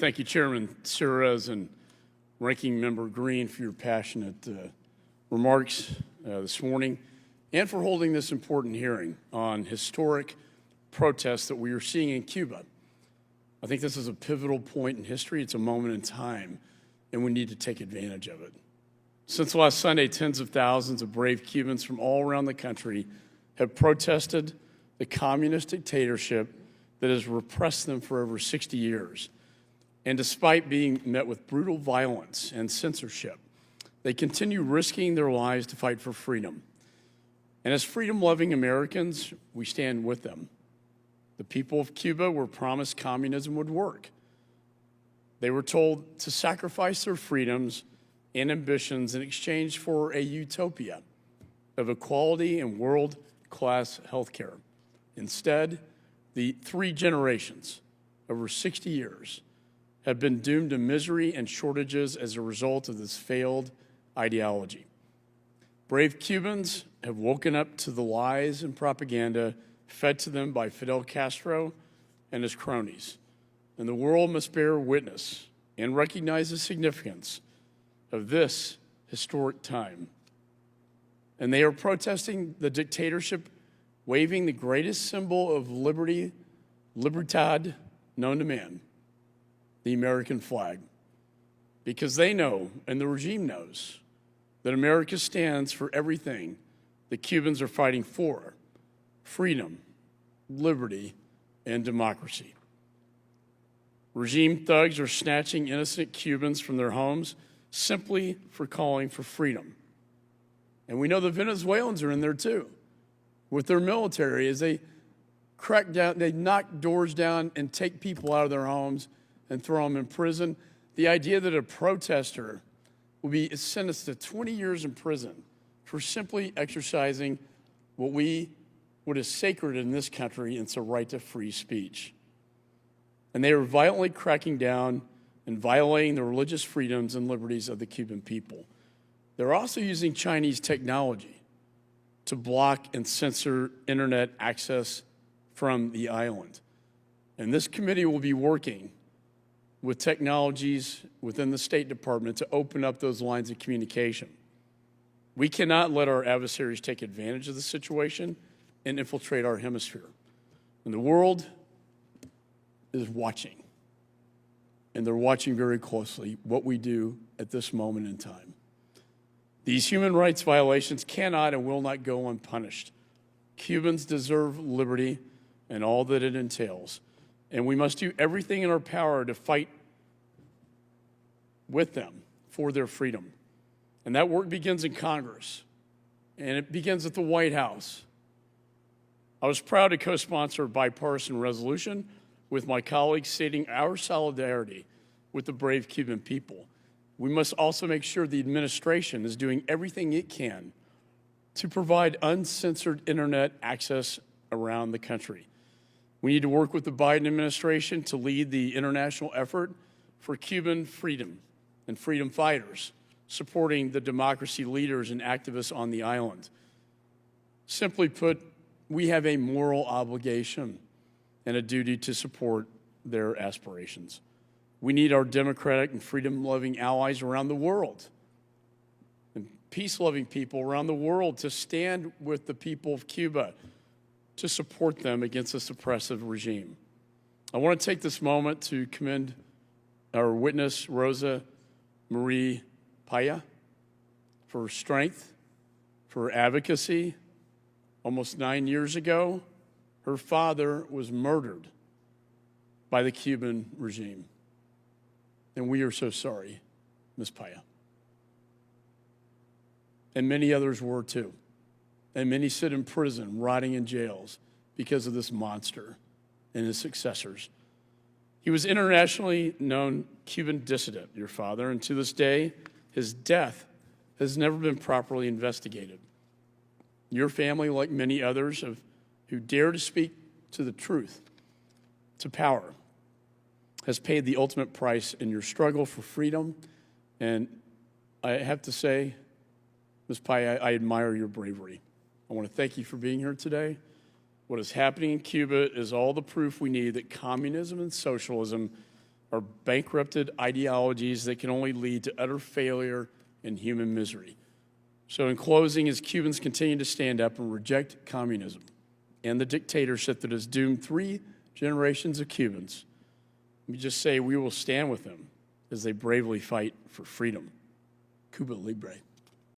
Thank you, Chairman Suarez and Ranking Member Green, for your passionate remarks this morning and for holding this important hearing on historic protests that we are seeing in Cuba. I think this is a pivotal point in history. It's a moment in time, and we need to take advantage of it. Since last Sunday, tens of thousands of brave Cubans from all around the country have protested the communist dictatorship that has repressed them for over 60 years. And despite being met with brutal violence and censorship, they continue risking their lives to fight for freedom. And as freedom-loving Americans, we stand with them. The people of Cuba were promised communism would work. They were told to sacrifice their freedoms and ambitions in exchange for a utopia of equality and world-class health care. Instead, the 3 generations, over 60 years, have been doomed to misery and shortages as a result of this failed ideology. Brave Cubans have woken up to the lies and propaganda fed to them by Fidel Castro and his cronies. And the world must bear witness and recognize the significance of this historic time. And they are protesting the dictatorship, waving the greatest symbol of liberty, libertad, known to man, the American flag, because they know, and the regime knows, that America stands for everything the Cubans are fighting for: freedom, liberty, and democracy. Regime thugs are snatching innocent Cubans from their homes simply for calling for freedom. And we know the Venezuelans are in there too, with their military, as they crack down, they knock doors down and take people out of their homes and throw them in prison. The idea that a protester will be sentenced to 20 years in prison for simply exercising what is sacred in this country, and it's a right to free speech. And they are violently cracking down and violating the religious freedoms and liberties of the Cuban people. They're also using Chinese technology to block and censor internet access from the island. And this committee will be working with technologies within the State Department to open up those lines of communication. We cannot let our adversaries take advantage of the situation and infiltrate our hemisphere. And the world is watching, and they're watching very closely what we do at this moment in time. These human rights violations cannot and will not go unpunished. Cubans deserve liberty and all that it entails, and we must do everything in our power to fight with them for their freedom. And that work begins in Congress, and it begins at the White House. I was proud to co-sponsor a bipartisan resolution with my colleagues stating our solidarity with the brave Cuban people. We must also make sure the administration is doing everything it can to provide uncensored internet access around the country. We need to work with the Biden administration to lead the international effort for Cuban freedom and freedom fighters, supporting the democracy leaders and activists on the island. Simply put, we have a moral obligation and a duty to support their aspirations. We need our democratic and freedom-loving allies around the world and peace-loving people around the world to stand with the people of Cuba to support them against this oppressive regime. I want to take this moment to commend our witness, Rosa Marie Paya, for her strength, for her advocacy. Almost 9 years ago, her father was murdered by the Cuban regime. And we are so sorry, Ms. Paya. And many others were too. And many sit in prison, rotting in jails because of this monster and his successors. He was internationally known Cuban dissident, your father, and to this day, his death has never been properly investigated. Your family, like many others who dare to speak to the truth, to power, has paid the ultimate price in your struggle for freedom. And I have to say, Ms. Paya, I admire your bravery. I want to thank you for being here today. What is happening in Cuba is all the proof we need that communism and socialism are bankrupted ideologies that can only lead to utter failure and human misery. So in closing, as Cubans continue to stand up and reject communism and the dictatorship that has doomed 3 generations of Cubans, let me just say we will stand with them as they bravely fight for freedom. Cuba Libre.